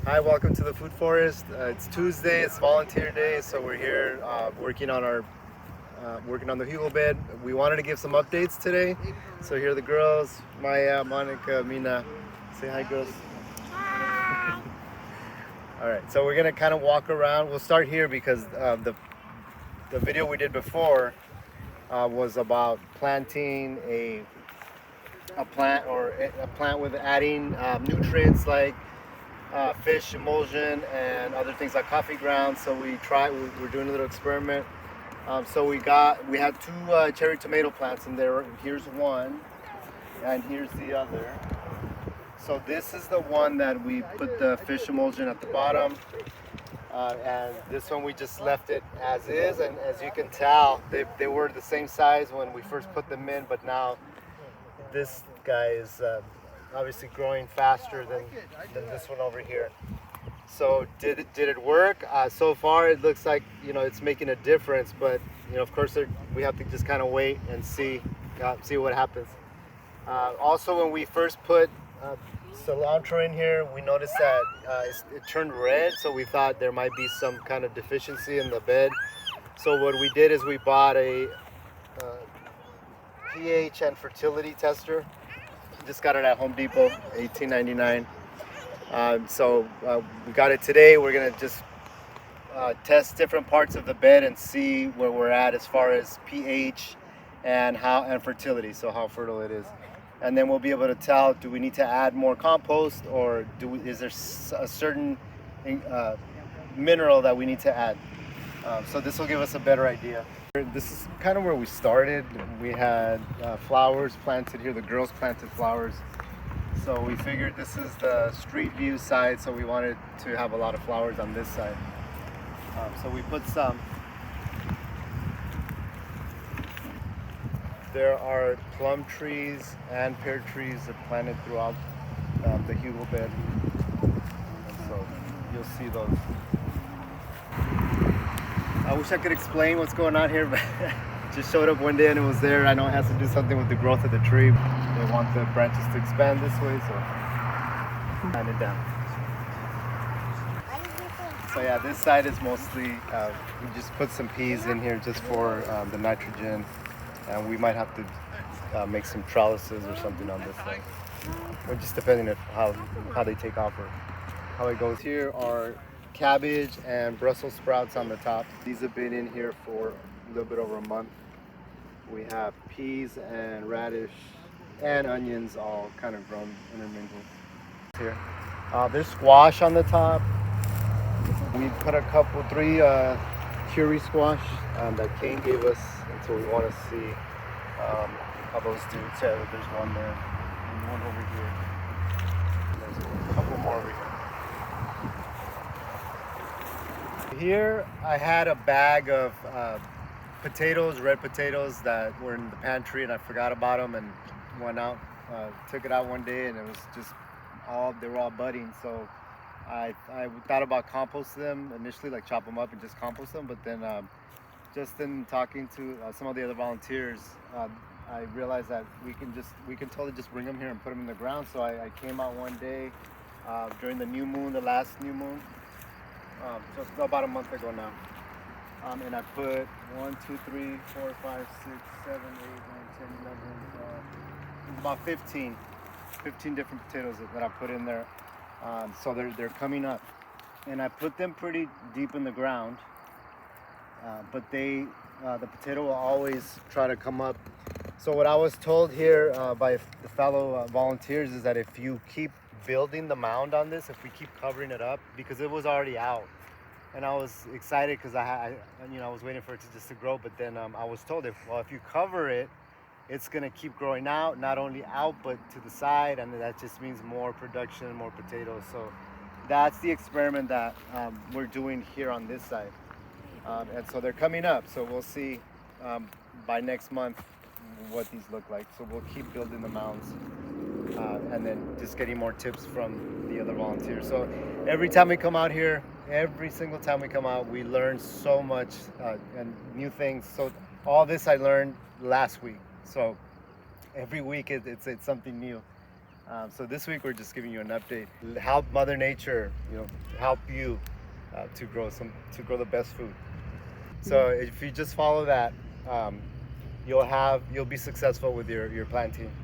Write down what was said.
Hi, welcome to the Food Forest. It's Tuesday. It's volunteer day, so we're here working on the hugel bed. We wanted to give some updates today, so here are the girls, Maya, Monika, Mina. Say hi, girls. All right, so we're gonna kind of walk around. We'll start here because the video we did before was about planting a plant or a plant with adding nutrients like fish emulsion and other things like coffee grounds. So we're doing a little experiment. So we had two cherry tomato plants in there. Here's one, and here's the other. So this is the one that we put the fish emulsion at the bottom, and this one we just left it as is. And as you can tell, they were the same size when we first put them in, but now this guy is obviously growing faster than this one over here. So did it work? So far it looks like it's making a difference, but of course we have to just kind of wait and see what happens. Also, when we first put cilantro in here, we noticed that it turned red, so we thought there might be some kind of deficiency in the bed. So what we did is we bought a pH and fertility tester. Just got it at Home Depot, $18.99. So we got it today. We're gonna just test different parts of the bed and see where we're at as far as pH and fertility, so how fertile it is. And then we'll be able to tell, do we need to add more compost, or is there a certain mineral that we need to add? So this will give us a better idea. This is kind of where we started. We had flowers planted here. The girls planted flowers. So we figured this is the street view side, so we wanted to have a lot of flowers on this side. So we put some. There are plum trees and pear trees that are planted throughout the hugel bed. And so you'll see those. I wish I could explain what's going on here, but just showed up one day and it was there. I know it has to do something with the growth of the tree. They want the branches to expand this way, so hand it down. So yeah, this side is mostly, we just put some peas in here just for the nitrogen, and we might have to make some trellises or something on this side. Or just depending on how they take off or how it goes. Here are cabbage and Brussels sprouts on the top. These have been in here for a little bit over a month. We have peas and radish and onions all kind of grown intermingled here. There's squash on the top. We put three curry squash that Kane gave us, and so we want to see how those do. So there's one there and one over here. And there's a couple more over here. Here I had a bag of potatoes, red potatoes that were in the pantry, and I forgot about them and went out, took it out one day, and it was just they were all budding. So I thought about composting them initially, like chop them up and just compost them, but then just in talking to some of the other volunteers, I realized that we can totally just bring them here and put them in the ground. So I came out one day during the new moon, the last new moon. So it's about a month ago now. And I put 1, 2, 3, 4, 5, 6, 7, 8, 9, 10, 11, about 15 different potatoes that I put in there. So they're coming up. And I put them pretty deep in the ground. But the potato will always try to come up. So what I was told here by the fellow volunteers is that if you keep building the mound on this, if we keep covering it up, because it was already out, and I was excited because I was waiting for it to grow, but then I was told if you cover it, it's gonna keep growing out, not only out but to the side, and that just means more production, more potatoes. So that's the experiment that we're doing here on this side, and so they're coming up. So we'll see by next month what these look like. So we'll keep building the mounds. And then just getting more tips from the other volunteers. So every time we come out here, every single time we come out, we learn so much and new things. So all this I learned last week. So every week it's something new. So this week we're just giving you an update. Help Mother Nature, help you to grow the best food. So if you just follow that, you'll be successful with your planting.